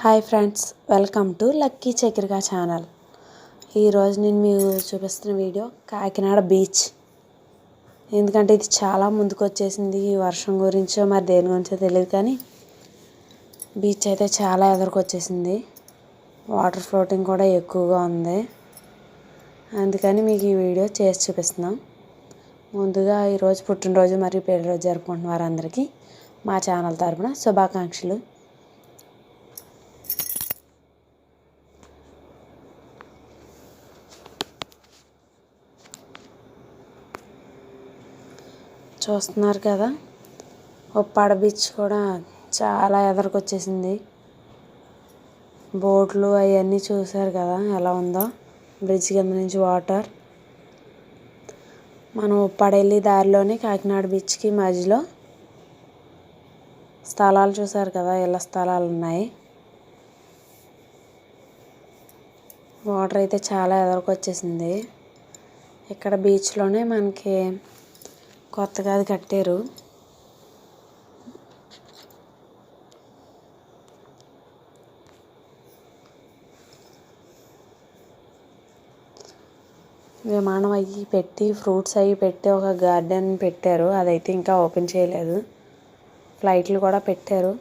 Hi friends, welcome to lucky Chakrika channel. ఈరోజు నేను మీకు చూపిస్తున్న వీడియో కాకినాడ బీచ్. ఎందుకంటే ఇది చాలా ముందుకు వచ్చేసింది. ఈ వర్షం గురించో మరి దేని గురించో తెలియదు, కానీ బీచ్ అయితే చాలా ఎదురుకు వచ్చేసింది. వాటర్ ఫ్లోటింగ్ కూడా ఎక్కువగా ఉంది. అందుకని మీకు ఈ వీడియో చేసి చూపిస్తున్నాం. ముందుగా ఈరోజు పుట్టినరోజు మరియు పెళ్లిరోజు జరుపుకుంటున్న వారందరికీ మా ఛానల్ తరపున శుభాకాంక్షలు. చూస్తున్నారు కదా, ఉప్పాడ బీచ్ కూడా చాలా ఎదురుకు వచ్చేసింది. బోట్లు అవన్నీ చూసారు కదా ఎలా ఉందో, బ్రిడ్జ్ కింద నుంచి వాటర్. మనం ఉప్పాడ వెళ్ళి దారిలోనే కాకినాడ బీచ్కి మధ్యలో స్థలాలు చూసారు కదా, ఇళ్ళ స్థలాలు ఉన్నాయి. వాటర్ అయితే చాలా ఎదురుకు వచ్చేసింది. ఇక్కడ బీచ్లోనే మనకి కొత్తగా అది కట్టారు. విమానం అవి పెట్టి ఫ్రూట్స్ అవి పెట్టి ఒక గార్డెన్ పెట్టారు. అదైతే ఇంకా ఓపెన్ చేయలేదు. ఫ్లైట్లు కూడా పెట్టారు,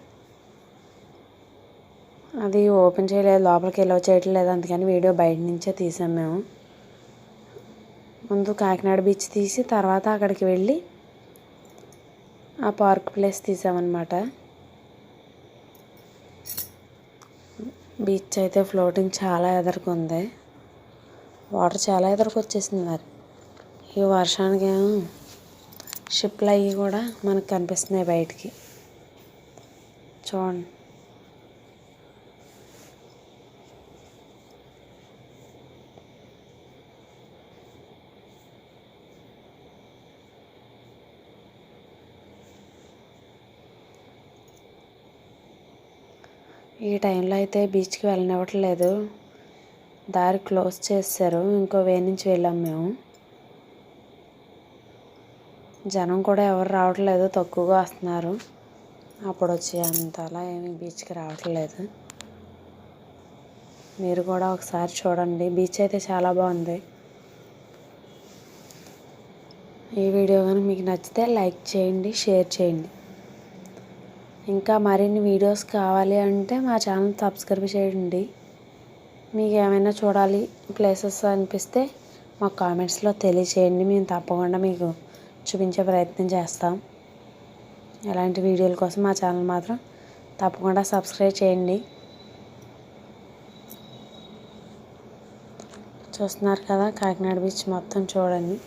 అది ఓపెన్ చేయలేదు, లోపలికి వెళ్ళి చేయట్లేదు. అందుకని వీడియో బయట నుంచే తీసాం మేము. ముందు కాకినాడ బీచ్ తీసి తర్వాత అక్కడికి వెళ్ళి ఆ పార్క్ ప్లేస్ తీసామన్నమాట. బీచ్ అయితే ఫ్లోటింగ్ చాలా ఎదురుకుంది. వాటర్ చాలా ఎదురుకు వచ్చేసింది. మరి ఈ వర్షానికి షిప్లు అవి కూడా మనకు కనిపిస్తున్నాయి బయటికి. చూడండి, ఈ టైంలో అయితే బీచ్కి వెళ్ళనివ్వట్లేదు, దారి క్లోజ్ చేశారు. ఇంకో వే నుంచి వెళ్ళాం మేము. జనం కూడా ఎవరు రావట్లేదు, తక్కువగా వస్తున్నారు. అప్పుడు వచ్చి అంతలా ఏమీ బీచ్కి రావట్లేదు. మీరు కూడా ఒకసారి చూడండి, బీచ్ అయితే చాలా బాగుంది. ఈ వీడియో కానీ మీకు నచ్చితే లైక్ చేయండి, షేర్ చేయండి. ఇంకా మరిన్ని వీడియోస్ కావాలి అంటే మా ఛానల్ సబ్స్క్రైబ్ చేయండి. మీకు ఏమైనా చూడాలి ప్లేసెస్ అనిపిస్తే మాకు కామెంట్స్లో తెలియచేయండి. మేము తప్పకుండా మీకు చూపించే ప్రయత్నం చేస్తాం. ఎలాంటి వీడియోల కోసం మా ఛానల్ మాత్రం తప్పకుండా సబ్స్క్రైబ్ చేయండి. చూస్తున్నారు కదా, కాకినాడ బీచ్ మొత్తం చూడండి.